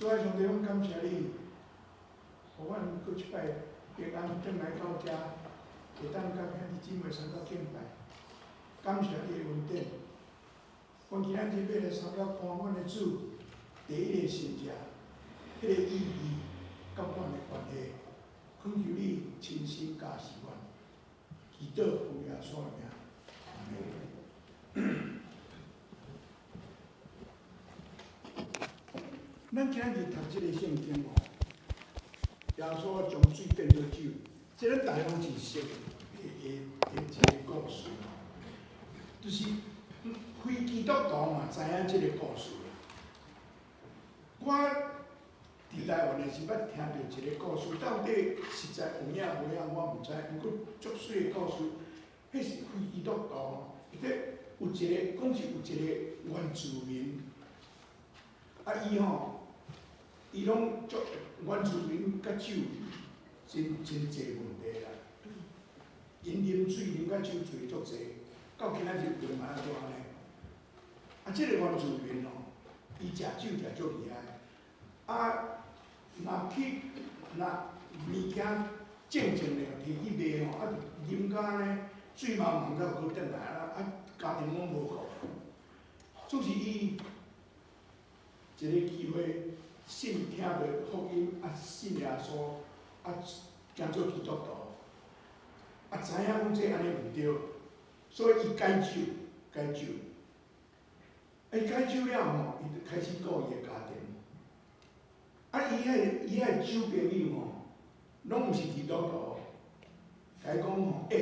主啊，上帝，阮感谢你，互阮搁一摆平安转来到遮，会当甲兄弟姊妹相到敬拜。感谢你的恩典。阮今仔日要来相到看阮的主第一个神者，迄个意义甲阮的关系，恳求你亲身加持阮，祈祷奉耶稣的名。咱今仔日读即个圣经哦，耶稣将水变做酒，即咱大家拢真熟的一个故事，就是非基督徒嘛知影即个故事。我伫台湾的时捌听到一个故事，到底实在有影无影我毋知，毋过足水的故事，迄是非基督徒，有一个讲是有一个原住民，伊拢足原住民甲酒真侪问题啦。因啉水啉甲酒醉足侪，到今仔日又嘛安怎呢？即个原住民伊食酒食足厉害，若物件正的摕去卖啉甲呢醉茫茫才搁转来啦，家庭拢无顾。总是伊一个机会。信听到福音，信耶稣，行做基督徒，知影讲这安尼毋对，所以伊改酒。伊改酒了吼，伊就开始顾伊的家庭。伊遐酒朋友吼，拢毋是基督徒，甲伊讲吼，恁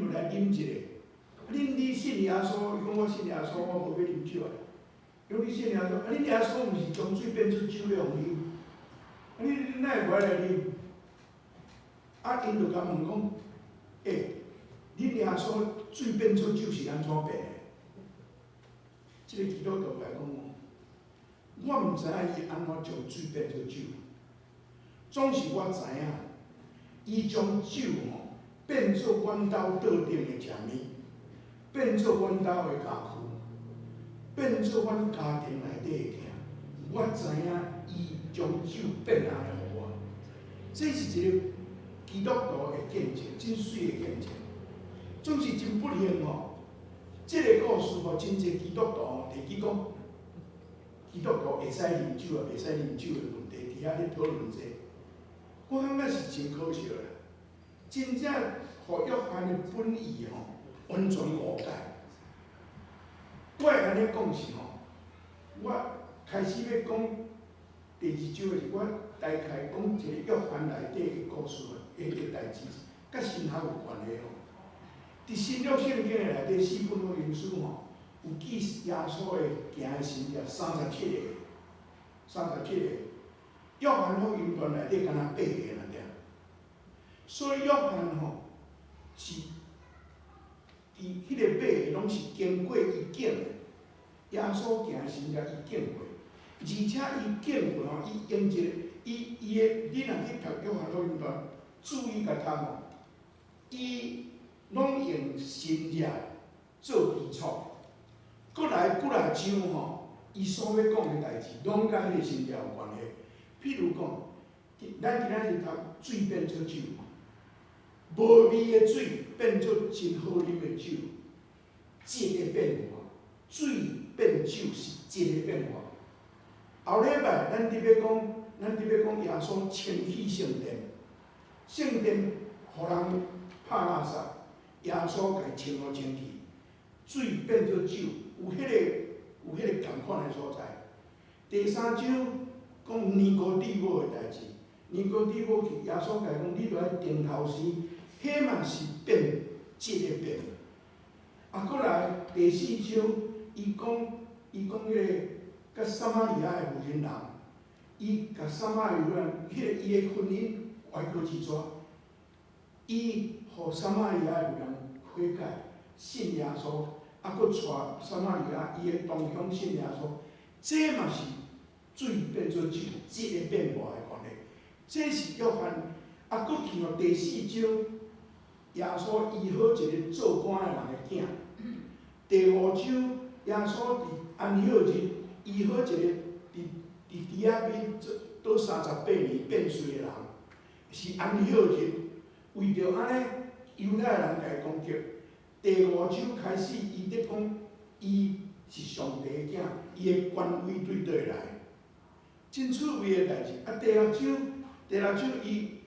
无来啉一个？你信耶稣？伊讲我信耶稣，我无要啉酒啊。讲你信耶稣，恁耶稣毋是将水变做酒了啉？恁哪会无来啉？因就甲问讲，恁耶稣水变做酒是安怎变的？即个基督徒来讲，我毋知影伊安怎将水变做酒，总是我知影，伊将酒变做阮兜桌顶的食物，变做阮兜的家具。变做阮家庭内底的囝，我知影伊将酒变安尼互我，这是一个基督徒的见证，真水的见证。总是真不幸这个故事真侪基督徒提起讲，基督徒会使啉酒袂使啉酒的问题，伫遐咧讨论者，我感觉是真可惜啦。真正互约翰的本意完全误解。我会安尼讲是我开始要讲第二章的时，我大概讲一个约翰内底的故事的代志，甲神学有关系伫新约圣经的内底4本福音书有记耶稣的行的神迹37个，约翰福音段内底敢若8个尔。所以约翰是伫迄个8个拢是经过伊境的。耶稣行神迹，伊见过，而且伊见过伊用一个伊的，你若去读约翰福音段，注意甲读伊拢用神迹做基础，过来章伊所要讲的代志，拢甲迄个神迹有关系。譬如讲，咱今仔日读水变做酒，无味的水变做真好啉的酒，这个变化，水变酒是这个变化。后礼拜咱伫要讲耶稣清起圣殿，圣殿互人拍垃圾，耶稣家清好清气，水变做酒，有迄个同款的所在。第3章讲尼哥底母的代志，尼哥底母去耶稣家讲，你著爱定头前，迄嘛是变这个变。过来第4章，伊讲迄个甲撒玛利亚的妇人人，伊甲撒玛利亚妇人，伊的婚姻歪过一逝，伊互撒玛利亚的妇人悔改信耶稣，搁带撒玛利亚伊的同乡信耶稣，这嘛是水变做酒，这个变化的关系。这是约翰，搁去第4章，耶稣医好一个做官的人的囝。第5章，耶稣伫安息日医好一个伫伊遐变倒38年变衰的人，是安孝日，为着安尼犹太人家攻击，第5周开始，伊咧讲伊是上帝的囝，伊的权威对倒来，真趣味的代志。啊，第6周伊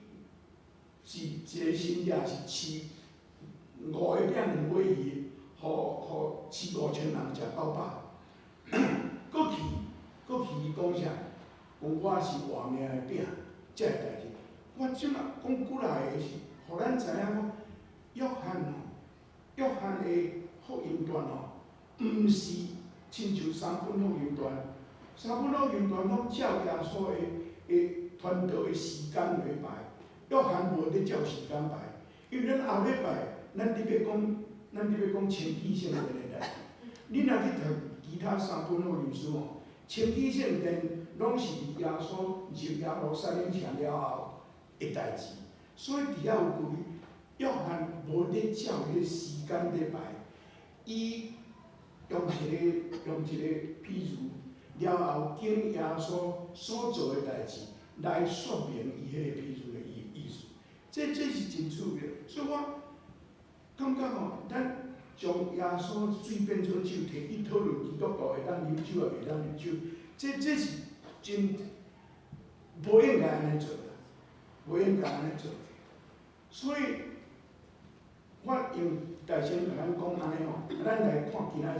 是一个新野是饲5个饼2尾鱼，互4、5千人食饱饱。搁去伊讲啥？讲我是活命的饼，遮个代志。我即马讲过来的是，互咱知影讲，约翰的福音段毋是亲像3本福音段，3本福音段拢照耶稣的传道的时间来排，约翰无咧照时间排，因为咱后礼拜咱伫要讲清体圣殿的代志。你若去读其他3本福音书清体圣殿拢是耶稣入耶路撒冷城了后的代志，所以伫遐有句，约翰无咧照迄个时间咧排，伊用一个譬如，了后经耶稣所做的代志来说明伊迄个譬如的意思，这是真趣味。所以我感觉咱将耶稣水变做酒，摕去讨论基督徒会当啉酒也袂当啉酒，这是真无应该安尼做啦，无应该安尼做。所以，我用大声甲咱讲安尼咱来看今仔日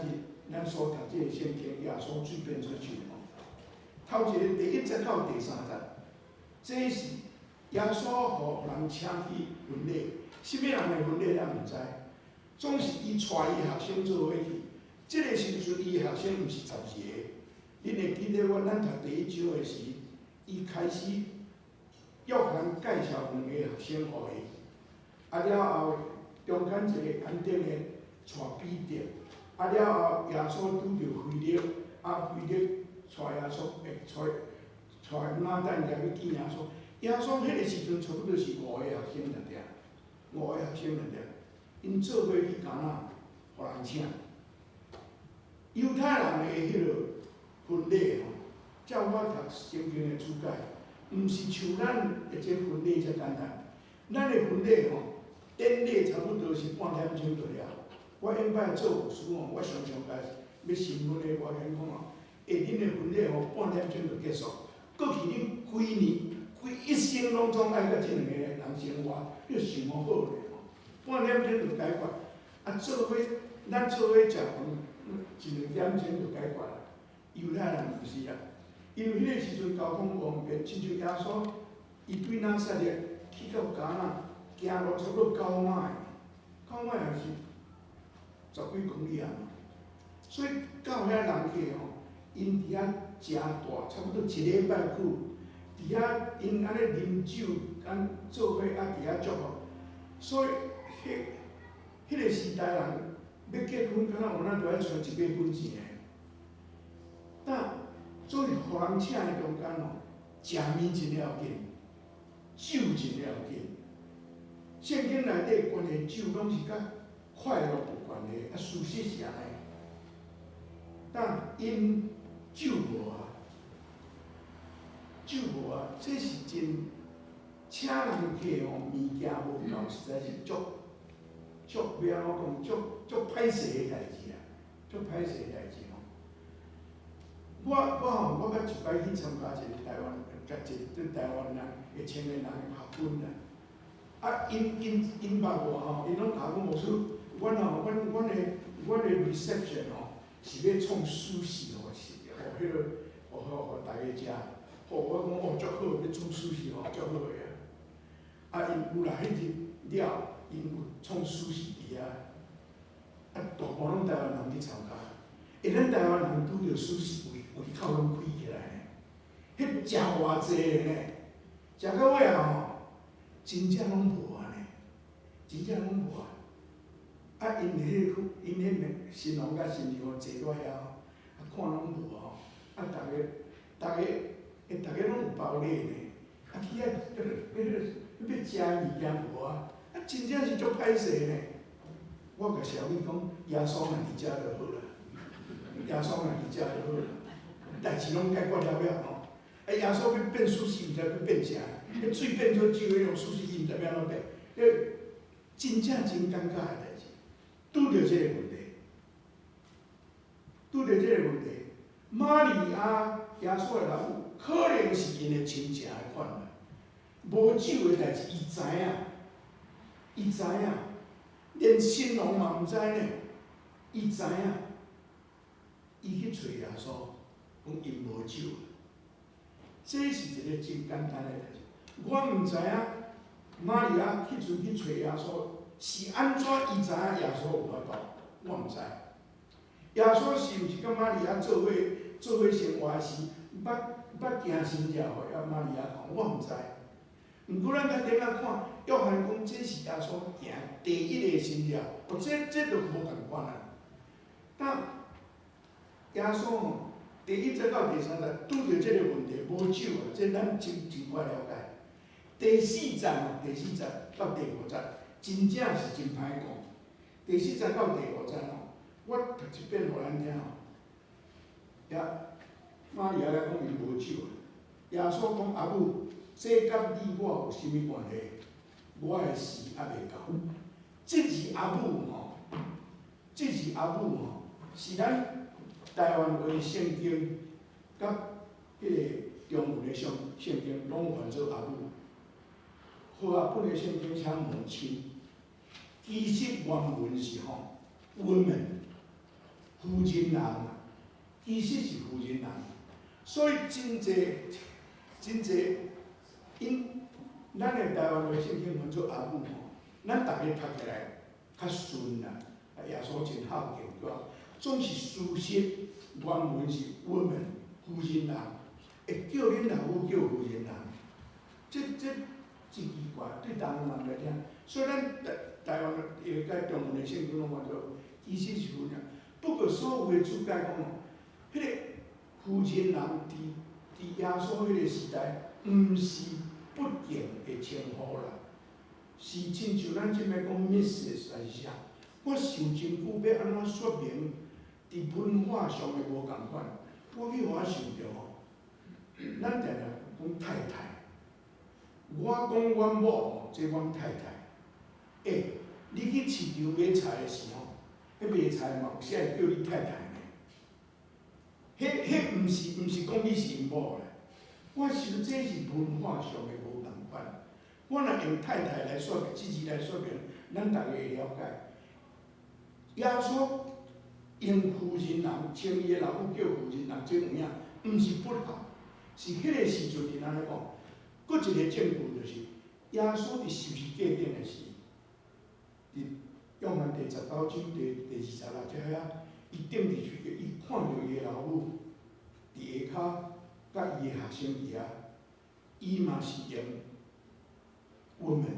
咱所读这个圣经，耶稣水变做酒头一个第1节到第3节，这是耶稣互人请去婚礼，什么人的婚礼咱毋知。总是伊带伊学生做伙去，即个时阵伊的学生毋是12个。恁会记得咱读第1章的时，伊开始约翰介绍2个学生互伊，啊了后中间一个安定的带彼得，啊了后耶稣拄着腓力，啊腓力带耶稣带马等也去见耶稣。耶稣迄个时阵差不多是5个学生5个学生因做伙去干哪，互人请。犹太人的迄个婚礼照我读圣经的注解，毋是像咱的这婚礼遮简单。咱的婚礼典礼差不多是半点钟就了。我应摆做牧师我常常甲要新婚的外人讲恁的婚礼半点钟就结束，过去恁规一生拢总爱甲这2个人生活，你想好咧。半点钟就解决，啊，咱做伙食饭，1、2点钟就解决啦。犹太人毋是啊，因为迄个时阵交通方便，亲像耶稣，伊对拿撒勒去到迦纳，行路差不多9迈也是10几公里啊。所以到遐人客因伫遐真大，差不多1礼拜久，伫遐因安尼啉酒，做伙啊伫遐祝福，所以。迄个时代人要结婚，敢若有咱就爱存1笔本钱的。但做互人请的中间食面真了紧，酒真了紧。圣经内底关的酒拢是甲快乐有关的，啊，事实是安尼。但因酒无啊，这是真请人客物件无够，实在是足要安怎讲，足歹势的代志啊，足歹势的代志我甲一摆去参加一个台湾，甲对台湾人的青年人的学婚啊。啊，因捌我因拢甲我无说，阮的 reception 是要创寿司互迄个，互大家食。我讲足好，要创寿司足好个啊。因有啦，迄日了。因有创寿司伫遐，啊，大半拢台湾人去参加。咱台湾人拄着寿司胃口拢开起来呢，迄食偌济呢，食到尾真正拢无啊呢，真正拢无啊。啊，因迄新郎甲新娘坐落遐看拢无啊，大家拢有包礼呢，啊去遐要食物件无啊。真正是足歹势呢！我甲小丽讲，耶稣若伫遮就好啦，耶稣若伫遮就好啦，代志拢解决了了耶稣要变属世，毋知要变啥？迄水变做酒，迄种属世伊毋知要安怎变？迄真正真尴尬的代志，拄着即个问题，玛利亚耶稣的老母可能是因的亲情的款啦，无酒的代志伊知影，连新郎嘛毋知呢，伊知影，伊去找耶稣，讲因无酒。这是一个真简单的代志。我毋知影玛利亚迄阵去找耶稣是安怎，伊知影耶稣有法度，我毋知。耶稣是毋是甲玛利亚做伙生活时，捌行神迹互玛利亚看，我毋知。毋过咱甲顶仔看，约翰讲这是耶稣行第一个神迹，这就无共款啊。但耶稣吼。第一节到第三节拄着这个问题，无酒啊，这咱真快了解。第四节到第五节，真正是真歹讲。第四节到第五节吼，我读一遍互咱听吼。玛利亚来讲伊无酒啊，耶稣讲阿母，这甲你我有啥物关系？我的时还未到。这是阿母吼，是咱。台湾话圣经，甲迄个中文的圣经拢翻做阿母。好啊，本的圣经写母亲，其实原文是吼 woman， 妇人人，其实是妇人人。所以真侪，咱的台湾话圣经翻做阿母吼，咱逐个读起来较顺啦。耶稣真孝敬对吧？总是事实，原文是woman， 妇人人，会叫恁老母叫妇人人，这真奇怪，对台湾人来听。虽然台湾甲中文的圣经拢翻做，其实是妇人人。不过所有的主解讲哦，迄个妇人人伫耶稣迄个时代，毋是不敬的称呼啦，是亲像咱即摆讲 Mrs. 还是啥。我想真久要安怎说明？伫文化上的无共款，我去遐想着吼，咱定定讲太太，我讲阮某吼，这阮太太。你去市场买菜的时候，迄卖菜嘛有写叫你太太呢。迄毋是讲你是因某咧，我想这是文化上的无共款。我若用太太来说明，这字来说明，咱大家会了解。耶稣。用妇人人称伊的老母叫妇人人，这有影，毋是不好，是迄个时阵因安尼讲。搁一个证据就是，耶稣伫十字架顶的时，伫约翰第19章第26节遐，伊顶伫去，伊看到伊的老母伫下骹，甲伊的学生伫遐，伊嘛是用woman。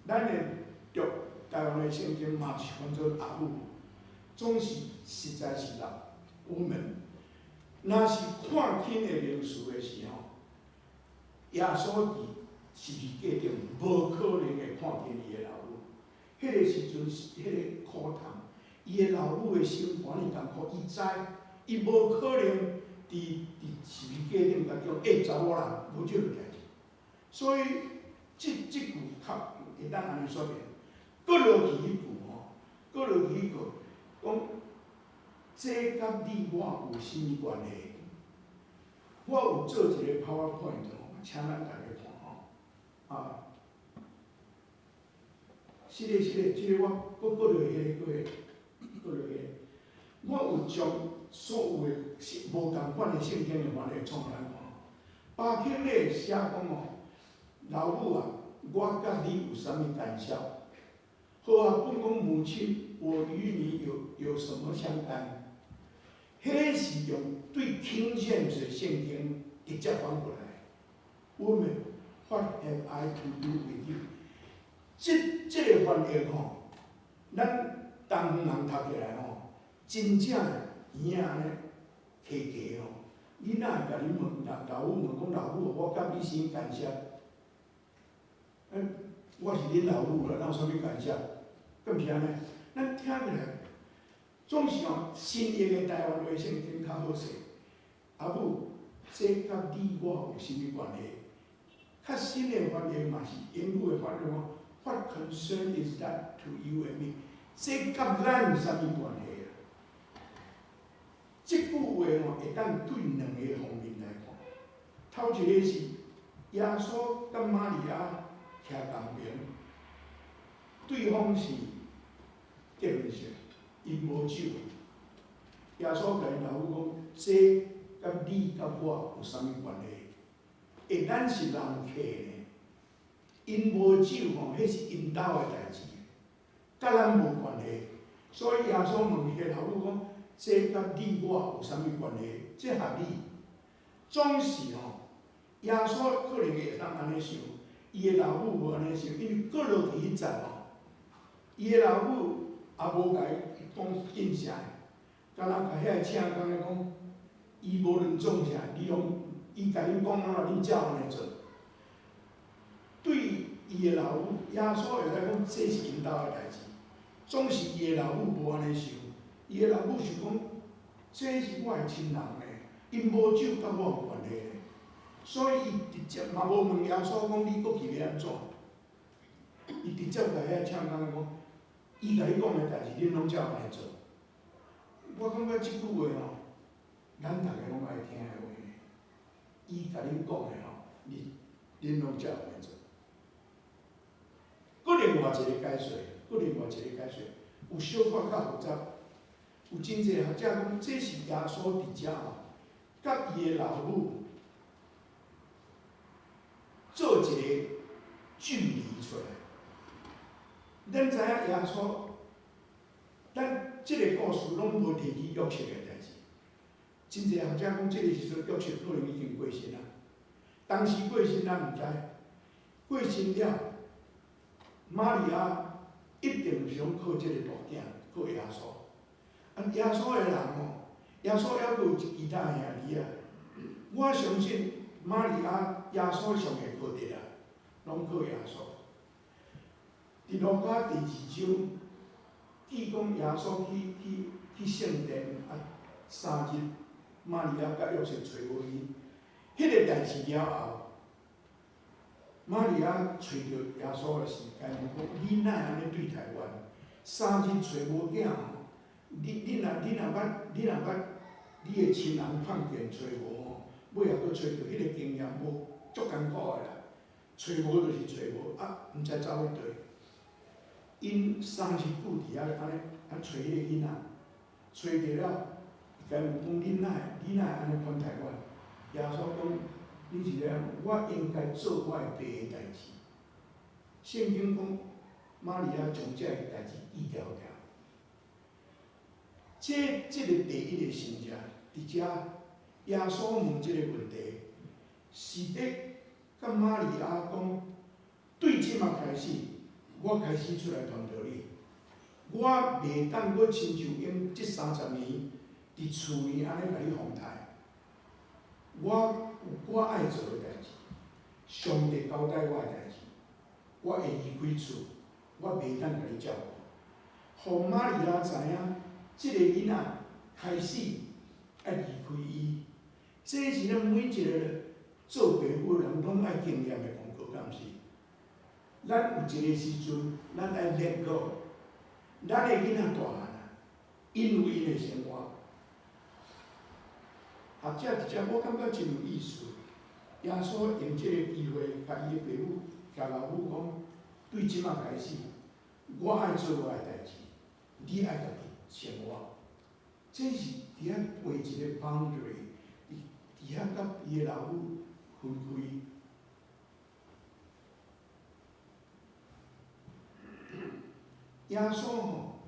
咱的中台湾的圣经嘛是翻做阿母。总是实在是啦，我们若是看轻的名词的时候，耶稣伫十字架顶，无可能会看轻伊的老母。迄个时阵是迄个苦痛，伊的老母的心肝哩艰苦，伊知，伊无可能伫十字架顶甲讲，查某人无这个代志。所以这句较会当安尼说明。搁落去一句吼，讲，这甲你我有甚物关系？我有做一个 PowerPoint 吼，请咱大家看吼。是的，这个我搁落迄个，我有将所有的无共款的圣经的翻译创咱看。巴克勒写讲吼，老母啊，我甲你有啥物干涉？好啊，本讲母亲，我与你有什么相干？迄是用对听见者圣经直接翻过来。Woman, what have I to do with you？ 这个翻译吼，咱东方人读起来吼，真正耳仔呢起价吼。你哪会甲你问老母问讲老母，我甲你啥物干涉？我是恁老母啦，哪有啥物干涉？敢是安尼？咱听起来，总是哦，新约的台湾话圣经较好势。阿母，这甲你我有啥物关系？较新的翻译嘛是英语的翻译讲 ，What concern is that to you and me？ 这甲咱有啥物关系啊？即句话会当对两个方面来看。头一个是耶稣甲玛利亚徛同边，对方是结婚式，因无酒。耶稣甲因老母讲：这甲你甲我有啥物关系？咱是人客呢，因无酒吼，迄是因兜的代志，甲咱无关系。所以耶稣问迄老母讲：这甲你我有啥物关系？这合理？总是吼，耶稣可能会当安尼想，伊的老母无安尼想，因为过落伫迄阵吼，伊的老母也无甲伊讲应啥，敢若甲遐个请工咧讲，伊无论做啥，你拢伊甲恁讲哪，恁照安尼做。对伊的老母，耶稣会使讲这是因兜的代志，总是伊的老母无安尼想，伊的老母想讲，这是我的亲人呢，因无酒甲我有关系呢。所以伊直接嘛无问耶稣讲你过去要安怎，伊直接甲遐请工讲，伊甲你讲的代志，恁拢照安尼做。我感觉即句话吼，咱大家拢爱听的话。伊甲恁讲的吼，恁拢照安尼做。搁另外一个解说，有小可较复杂。有真济学者讲，这是耶稣伫遮吼，甲伊的老母做一个距离出来。咱知影耶稣，咱即个故事拢无提起约瑟的代志。真济学者讲，即个时阵约瑟可能已经过身啊。当时过身咱毋知，过身了，玛利亚一定想靠即个大囝，靠耶稣。耶稣的人吼，耶稣还阁有其他兄弟啊。我相信玛利亚、耶稣上会靠得啊，拢靠耶稣。伫路加第2章，记讲耶稣去圣殿啊3日，玛利亚甲约瑟找无伊。迄个代志了后，玛利亚找到耶稣的时间，讲你哪会安尼对待我？3日找无囝吼，你若捌你的亲人碰见找无吼，尾后阁找到迄个经验无足艰苦的啦。找无就是找无，啊，毋知走去佗。因3日久伫遐安尼找迄个囡仔，找着了，伊甲问讲你哪会安尼款待我？耶稣讲，你是咧，我应该做我的爸的代志。圣经讲，玛利亚将这个代志记条条。这个第一个信者，伫遮耶稣问这个问题，是咧甲玛利亚讲，对即马开始，我开始出来传道你，我袂当阁亲像用这30年伫厝里安尼甲你奉台。我有我爱做的代志，上帝交代我的代志，我会离开厝，我袂当甲你照顾。互玛利亚知影，即个囡仔开始爱离开伊，这是咱每一个做爸母的人拢爱经验的功课，敢毋是？咱有一个时阵，咱爱 let go， 咱的囡仔大汉啊，因有因的生活。学者伫遮，我感觉真有意思。耶稣用这个机会，甲伊的爸母、甲老母讲：对即马开始，我爱做我的代志，你爱家己生活。这是伫遐画一个 boundary， 伫遐甲伊的老母分开。耶稣吼，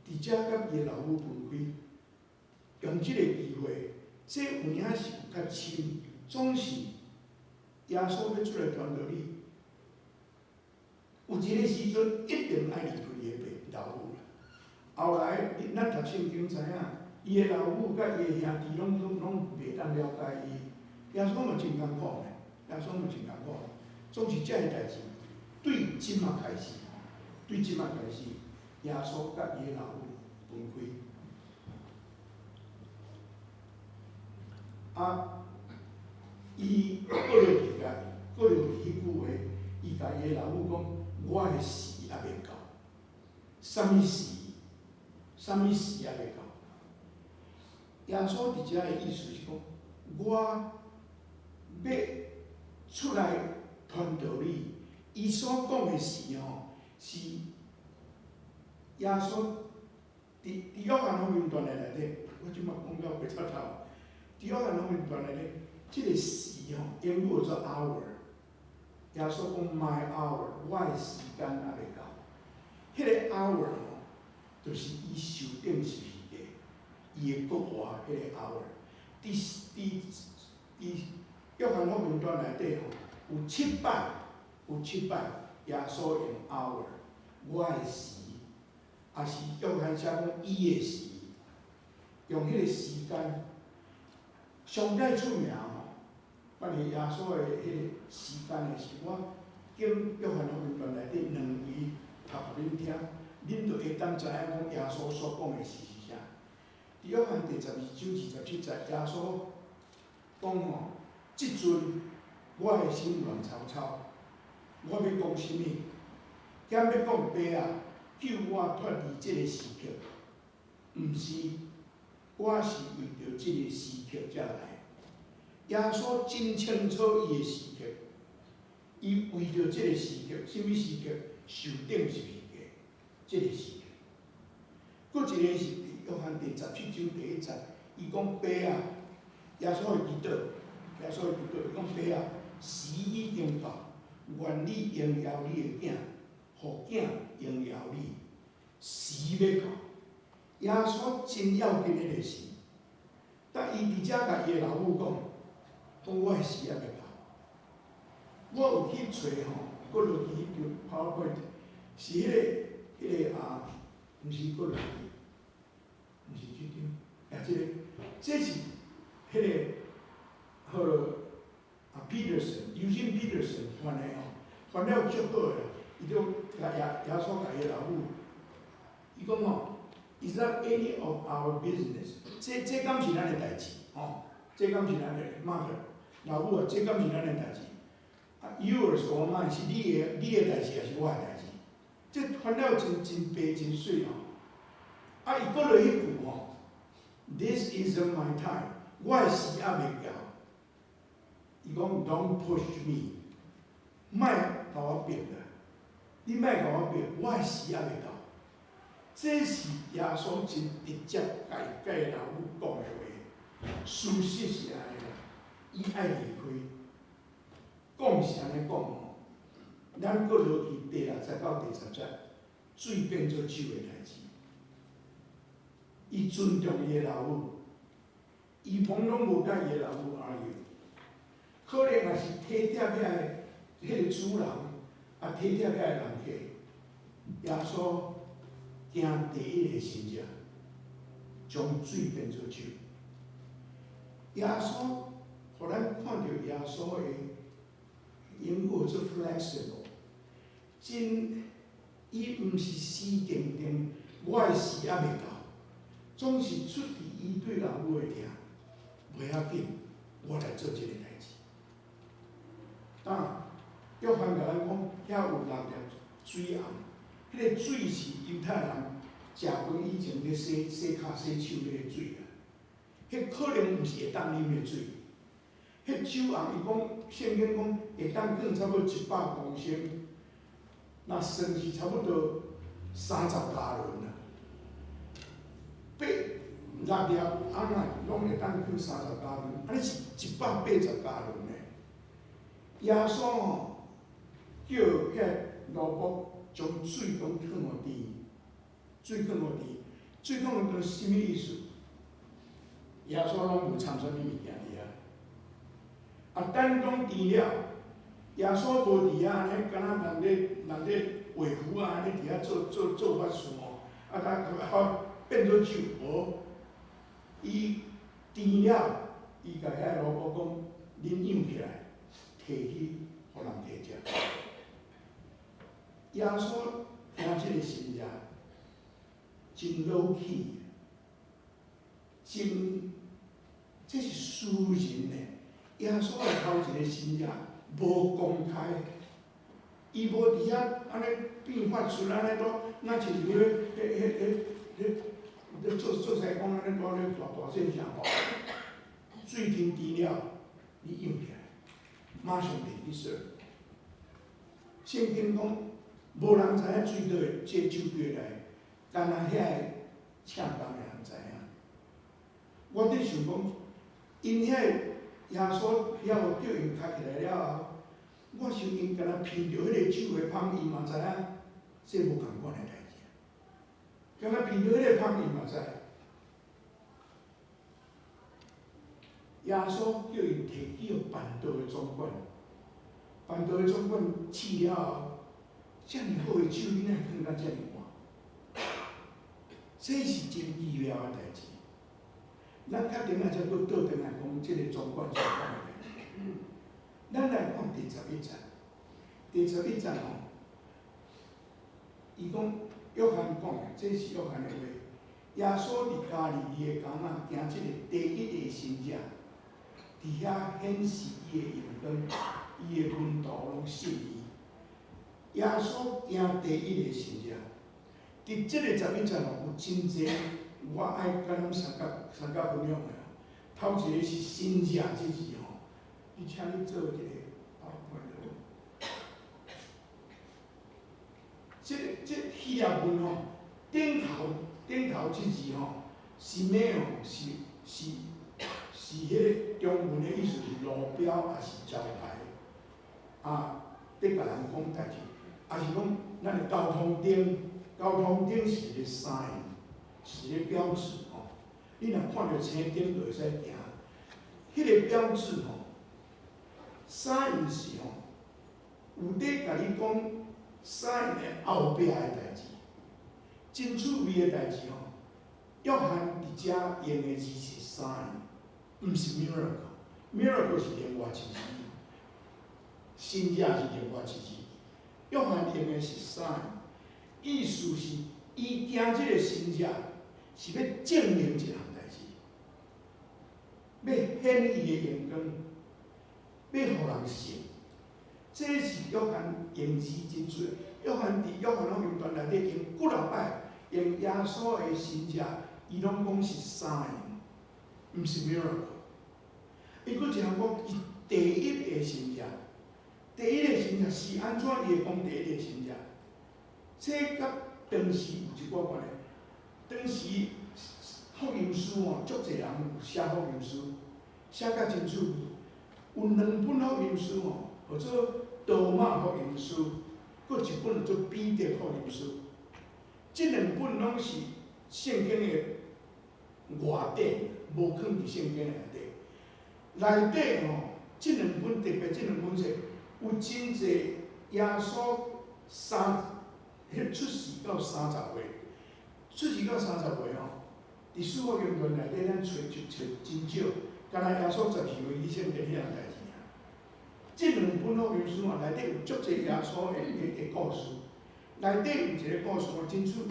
伫遮甲伊的老母分开，用即个机会。这有影是有较深，总是耶稣要出来传道理，有一个时阵一定爱离开伊的老母啦。后来咱读圣经知影，伊的老母甲伊的兄弟拢袂当了解伊。耶稣嘛真艰苦呢，耶稣嘛真艰苦。总是遮个代志，对即马开始，耶稣甲伊的老母分开。伊过落去甲，过落去迄句话，伊甲伊老母讲，我的时还袂到，什么时？什么时还袂到？耶稣伫遮的意思是讲，我要出来传道理，伊所讲的时吼，是耶稣伫约翰福音段内底，我即马讲到袂透透。伫约翰福音段内底，即个时吼，英语叫做 hour。耶稣讲 my hour， 我的时间还袂到。迄个 hour 吼，就是伊受定是时个，伊的国话迄个 hour。伫约翰福音段内底吼，有7摆，耶稣用 hour， 我的时，也是约翰写讲伊的时，用迄个时间。上帝出名吼，关于耶稣的迄个时间的是，我经约翰福音段内底2位读互恁听，恁就会当知影讲耶稣所讲的是啥。伫约翰第12章27节，耶稣讲吼，即阵我的心乱糟糟，我要讲啥物？兼要讲爸啊，救我脱离即个时刻，毋是，我是为着即个时刻才来。耶稣真清楚伊的时刻，伊为着即个时刻，什物时刻？受定是时刻，即个时刻。佫一个是伫约翰第17章第1节，伊讲爸啊，耶稣会祈祷，伊讲爸啊，时已经到，愿你荣耀你的囝，互囝荣耀你，时要到。耶稣真要紧迄个时，但伊伫遮甲伊的老母讲。讲我的时还袂到，我有去找吼，过落去迄张 PowerPoint， 是迄个毋是过落去，毋是即张，这是迄个Eugene Peterson 翻的吼，翻了足好个，伊就甲耶稣甲伊老母，伊讲吼 ，Is not any of our business， 这敢是咱的代志吼，这敢是咱的 matter。老母啊，这敢是咱的代志。yours 我卖是你的代志，还是我的代志？这翻了真白真水哦。伊过落迄句吼 ，This isn't my time， 我的时还袂到。伊讲 Don't push me， 莫甲我逼啦，你莫甲我逼，我的时还袂到。这是耶稣真直接甲老母讲的话，事实是安尼。伊爱离开，讲是安尼讲吼，咱过落去第60到第10节，水变做酒的代志。伊尊重伊的老母，伊碰拢无甲伊的老母argue。可能也是体贴遐个迄个主人，体贴遐个人客，耶稣行第一个神迹，将水变做酒。耶稣。互咱看到耶稣的英语做 flexible， 真，伊毋是死定定，我的时还袂到，总是出伫伊对老母的听，袂要紧，我来做即个代志。当然，约翰甲咱讲，遐有6粒水红，迄个水是犹太人食饭以前咧洗骹洗手迄个水啊，迄可能毋是会当啉的水。迄酒红，伊讲圣经讲会当放差不多100公升，那算是差不多30加仑啦。6粒红啊，拢会当放30加仑，安尼是180加仑嘞。耶稣吼叫遐奴仆将水拢放互地，水放互地，水放互地是啥物意思？耶稣拢无掺啥物物件伫遐。等讲甜了，耶稣无伫遐安尼，敢若人咧画符啊，安尼伫遐做法事吼，甲变做酒无，伊甜了，伊甲遐老婆讲，恁养起来，摕去，互人摕食。耶稣听即个神迹，真老气，这是私人的。耶稣的头一个新约无公开，伊无伫遐安尼变化出安尼都，那就是咧做西讲安尼多咧大现象吼，水天低了，你用起来，马上变去说。圣经讲，无人知影水倒会借酒对来，干那遐个恰当的人知影。我伫想讲，因遐个耶稣了后叫因抬起来了后，我想因敢若闻着迄个酒的香，伊嘛知影，这无共款的代志。敢若闻着迄个香，伊嘛知。耶稣叫因摕起个办道的总管，办道的总管试了后，遮尔好的酒，你哪会放到遮尔晏？这是真奇妙的代志。咱确定啊，才佫倒转来讲，即个总管所讲的代志。咱来看第11章，第11章吼，伊讲约翰讲的，这是约翰的话。耶稣伫加利利的港仔行即个第一个神迹，伫遐显示伊的荣光，伊的门徒拢信伊。耶稣行第一个神迹，伫即个11章有真济，我爱甲咱三角分享的。头一个是神迹这字吼，你请你做一个PowerPoint。这希腊文吼，顶头这字吼，是咩哦？是迄个中文的意思是路标，也是招牌。伫甲人讲代志，也是讲咱的交通灯，交通灯是一个 sign， 是一个标志吼。你若看到青灯就会使行，迄个标志吼 ，sign 是吼，有伫甲你讲 sign 的后壁的代志，真趣味的代志吼。约翰伫遮用的字是 sign， 毋是 miracle，miracle 是另外一字，神迹是另外一字。约翰用的是 sign， 意思是伊行即个神迹是要证明一项代志，要显伊的荣光，要互人信。这是约翰用字真多。约翰福音传内底用几落摆用耶稣的神迹，伊拢讲是 sign， 毋是 miracle。伊佫一项讲，伊第一个神迹，第一个神迹是安怎？伊会讲第一个神迹？这甲当时有一寡关系。当时福音书哦，足侪人有写福音书，写甲真趣味。有2本福音书哦，叫做多马福音书，佫一本叫做彼得福音书。这2本拢是圣经的外底，无放伫圣经内底。内底吼，这2本特别，这2本是有真侪耶稣迄出世到30岁，出世到30岁吼，伫四福音传内底咱找真少，敢若耶稣12岁去圣殿迄样代志尔。这2本福音书啊，内底有足侪耶稣的故事，内底有一个故事真趣味，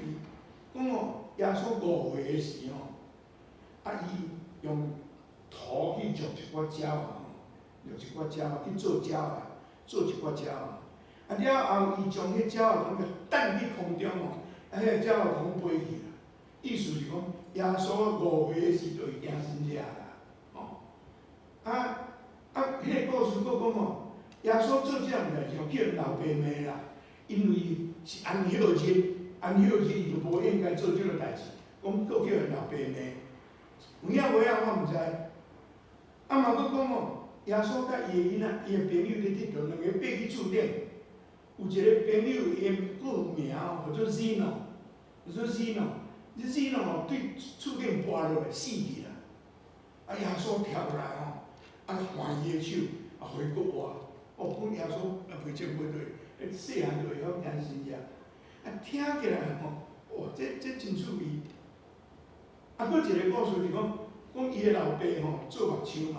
讲哦，耶稣5岁的时吼，伊用土去种一寡鸟啊，用一寡鸟去做鸟啊，做一寡鸟啊。了后，伊将迄鸟啊，放去空中哦，迄个鸟啊，通飞去啦。意思是讲，耶稣5岁的时就会行神迹啦，吼。迄个故事佫讲哦，耶稣做这样代志哦，叫人老爸骂啦，因为是安息日，伊就无应该做这个代志，讲佫叫人老爸骂。有影无影我毋知。嘛佫讲哦，耶稣甲伊的囡仔，伊的朋友咧佚佗，2个爬去厝顶。有一个朋友，伊佫有名哦，叫做 Zeno， 哦，对厝顶跌落来死去啦。耶稣跳落来吼，牵伊的手，互伊佫活。讲耶稣袂情袂对，细汉就会晓行神迹。听起来吼，这真趣味。佫一个故事是讲伊的老爸吼做目睭嘛，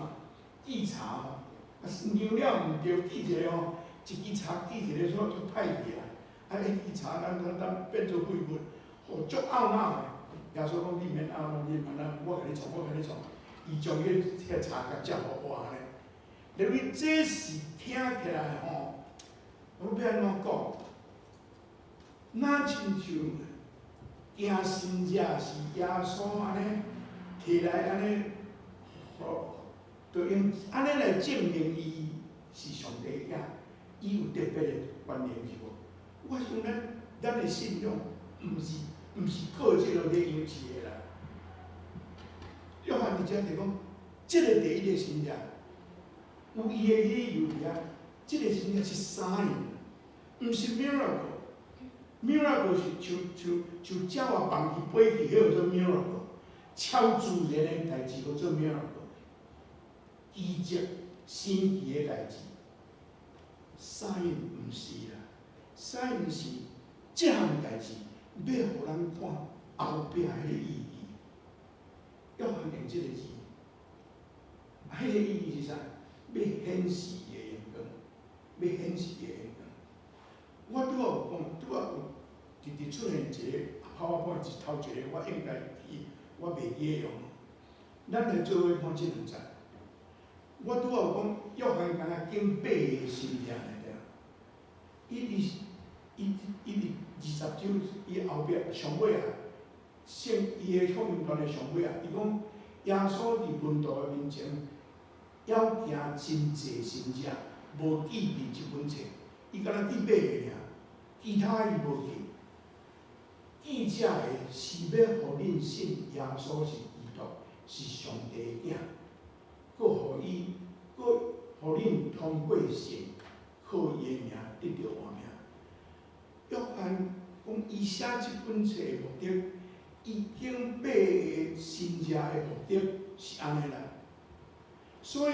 检查吼，量了毋对，记一个吼。一支茶记一个说歹去啊，迄支茶咱变做废物，足懊恼的。耶稣讲你免懊恼，你慢慢我甲你创。伊将迄茶甲接互我安尼，因为这是听起来吼，我要安怎讲？那亲像惊神者是耶稣安尼摕来安尼，就用安尼来证明伊是上帝囝，伊有特别的关联是无？我想咱的信仰，毋是靠这个来养起的啦。约翰伫遮就讲，这个第一个神者，有伊的理由伫遐，这个神者是 sign， 毋是 miracle。miracle 是像鸟啊放去飞去，迄个做 miracle， 超自然的代志叫做 miracle， 奇迹、神奇的代志。sign 毋是啦 ，sign 是这项代志要互人看后壁迄个意义。约翰用这个字，迄个意义是啥？要显示伊的眼光，要显示伊的眼光。我拄仔有讲，拄仔有直直出现一个PowerPoint一头一个，我应该记，我袂记用。咱来做伙看即两章。我拄仔有讲，约翰敢若经8个神者来了。伊伫20章，伊后壁上尾啊，伊的福音传的上尾啊，伊讲耶稣伫门徒的面前，要行真济神者，无记伫即本册，伊敢若记8个尔，其他伊无记。记者的是要互恁信耶稣是基督，是上帝的囝，佮互恁通过信，靠伊的名得到活命。约翰讲，伊写即本册的目的，伊经8个神者的目的是安尼啦。所以，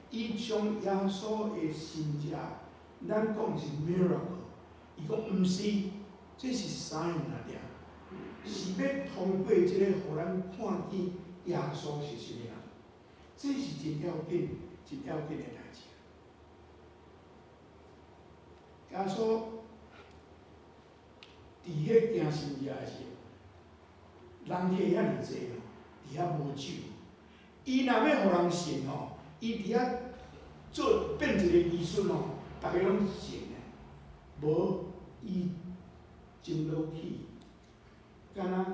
伊将耶稣的神者，咱讲是 miracle， 伊讲毋是，这是 sign 啦，是要通过即个，互咱看见耶稣是啥物人，这是真要紧、真要紧的代志。耶稣伫迄行神者的时候，人客遐尼济哦，伫遐无酒，伊若要互人信哦，伊伫遐做变一个艺术哦，逐个拢信的，无伊真落去。敢若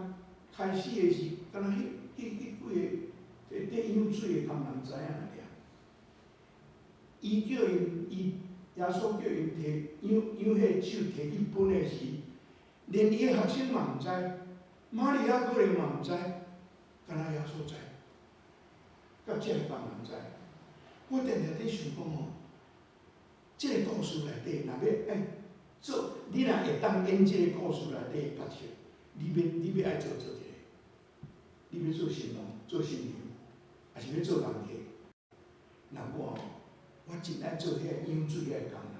开始的时，敢若迄几个伫舀水的工人知影尔。伊叫因耶稣叫因摀迄酒摕去分的时，连伊的学生嘛毋知，玛利亚可能嘛毋知，敢若耶稣知，甲这个工人知。我常常伫想讲吼，这个故事内底，若要做，你若会当演这个故事内底的角色。你要爱做一个，你要做新郎、做新娘，还是要做人客？那我真爱做迄个舀水的工人。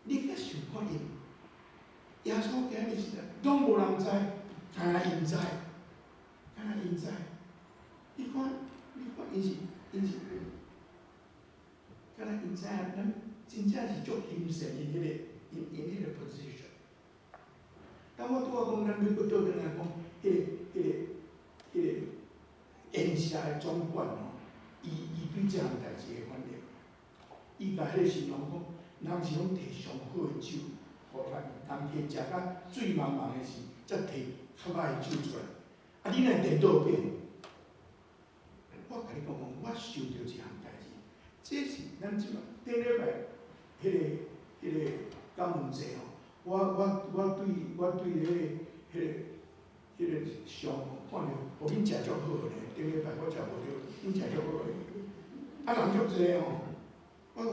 你甲想看因，耶稣今日时代拢无人知，敢若因知，敢若因知。你看因是，敢若因知影，咱真正是足欣赏因迄个 position。但我拄仔讲，咱要搁倒转来讲，迄个演社的总管吼，伊对这项代志的反应，伊甲迄个新郎讲，人是拢摕上好的酒，互人客食甲醉茫茫的时，才摕较歹的酒出来。啊，你若颠倒变，我甲你讲，我想到一项代志，这是咱即马顶礼拜迄个感恩节吼。我对迄个上看着，互恁食足好咧。顶礼拜我食无着，恁食足好诶。啊，人足济哦。我讲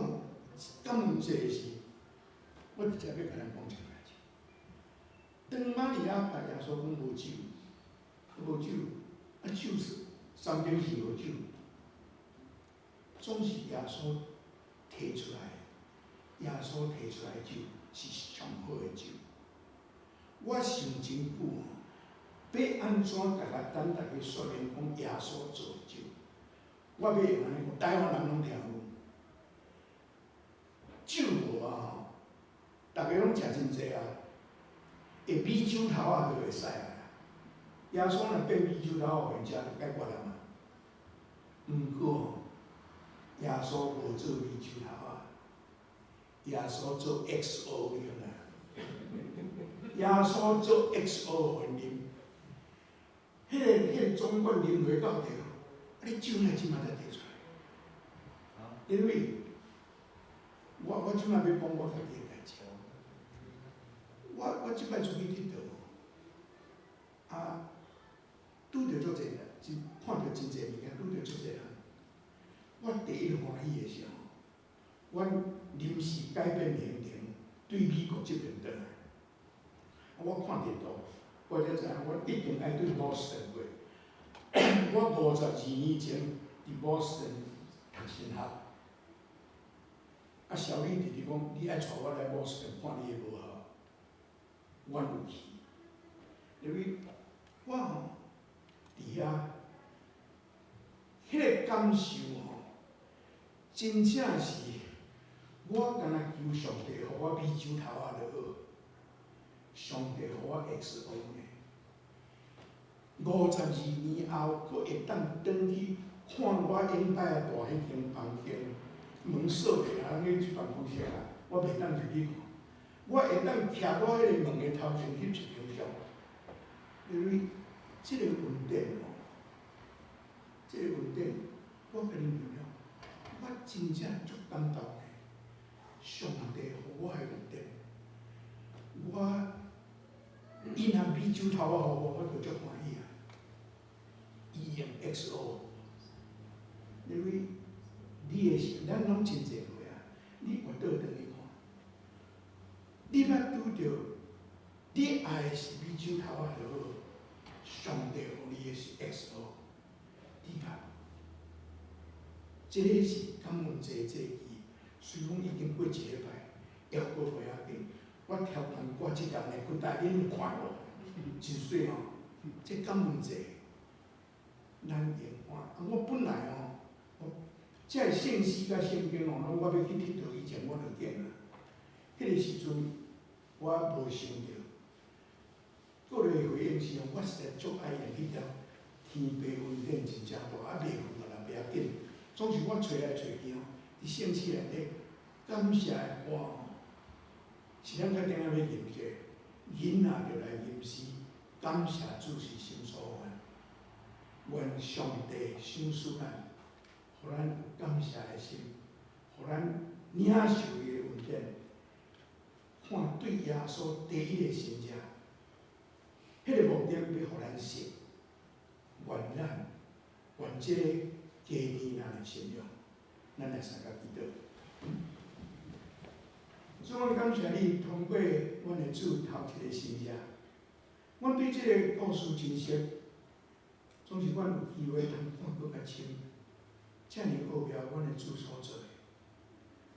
感恩节诶时，我直接要甲咱讲一个代志。当玛利亚拜耶稣讲无酒，啊酒是三点是无酒，总是耶稣摕出来的，耶稣摕出来的酒。是上好的酒。我想真久哦，要安怎甲咱大家说明讲耶稣做的酒？我要用安尼讲，台湾人拢听有。酒无啊吼，大家拢食真济啊，会米酒头啊就会使啊。耶稣若变米酒头，互因食就解决了嘛。毋过，耶稣无做美酒头啊，耶稣做 XO 用啊，耶稣做 XO 分啉，迄个总管啉袂到着，你酒哪即摆才摕出来？因为我即摆要讲我家己的代志，我即摆出去佚佗，啊，拄着足济人，看到真济物件，拄着足济人。我第一欢喜的是吼，阮临时改变行程，对美国这边转来。我看地图，我才知影我一定爱对波士顿过。我52年前伫波士顿读神学，啊，小丽直直讲，你爱带我来波士顿看你的无好，我有去。因为我吼伫遐，迄个感受吼。真正是，我敢若求上帝，予我美酒头仔就好。上帝予我 XO 呢，52年后，佫会当转去看我永摆大迄间房间，门锁起来，去办公室啊，我袂当入去看。我会当徛我迄个门的头前翕一张相，因为即个稳定哦，即个稳定，我甲你讲。我真正足感动的，上帝予我的稳定，我伊若美酒头仔予我，我就足欢喜啊。伊用 XO， 因为你的是咱拢真侪岁啊，你活倒转去看，你捌拄着你爱的是美酒头仔就好，上帝予你的是 XO， 你捌？这个是感恩节节期，虽讲已经过一礼拜，还过袂要紧。我挑战我即阵的，佮大家快乐，真水哦！这感恩节，咱用看。我本来哦，这信息甲圣经哦，我要去佚佗以前，我就见啦。迄个时阵，我无想着，过来回应是我实在足爱用迄条天地恩典真正大，啊袂赴啦，袂要紧。总是我找来找去哦，伫圣经内底感谢的歌哦，是咱较顶下要吟者，囡仔就来吟诗，感谢主是心所愿，愿上帝赏赐咱，互咱有感谢的心，互咱领受伊的恩典，看对耶稣第一个信者，迄个目的要互咱信，愿咱，愿这个加添咱的信仰。咱来参加祈祷。主，阮感谢你通过阮的主头一个信者，阮对这个故事真熟，总是阮有机会通看搁较深，遮尔奥妙，阮的主所做的。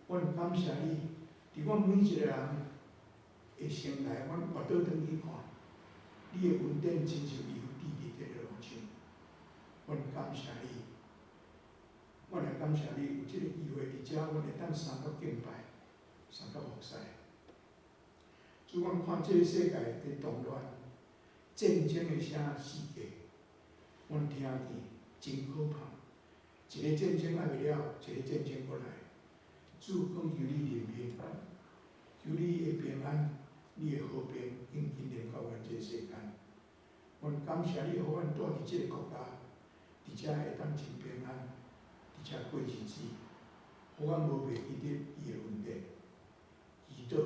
阮感谢你，伫阮每一个人的生来，阮活倒转去看，你的恩典亲像伊有地地在路上。阮感谢你。我来感谢你有这个机会，伫遮阮会当三角敬拜，三角服侍。主，阮看这个世界的动乱、战争的啥世界，阮听见真可怕。一个战争还袂了，一个战争过来。主，讲求你怜悯，求你的平安、你的和平，永永连到阮这个世间。阮感谢你，互阮住伫这个国家，伫遮会当真平安。而且过日子，互阮无袂记得伊的恩典，祈祷